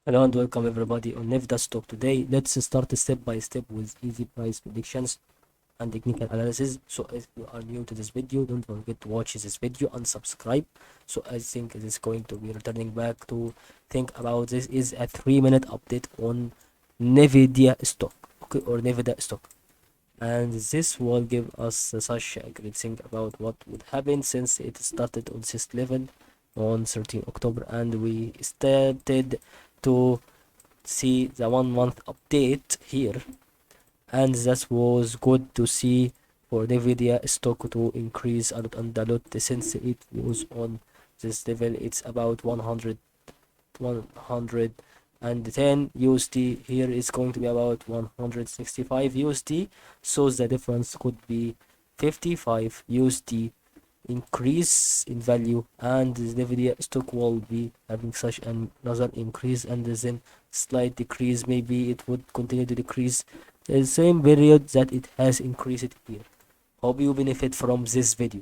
Hello and welcome everybody on NVDA Stock. Today, let's start step by step with easy price predictions and technical analysis. So if you are new to this video, don't forget to watch this video and subscribe. So I think it is going to be returning back to think about this is a 3-minute update on NVDA stock, okay, or NVDA stock. And this will give us such a great thing about what would happen since it started on this level on 13 October and we started to see the 1 month update here, and that was good to see for NVIDIA stock to increase a lot and a lot since it was on this level. It's about 110 USD. Here is going to be about 165 USD, so the difference could be 55 USD increase in value, and the NVIDIA stock will be having such another increase and then slight decrease. Maybe it would continue to decrease the same period that it has increased here. Hope you benefit from this video.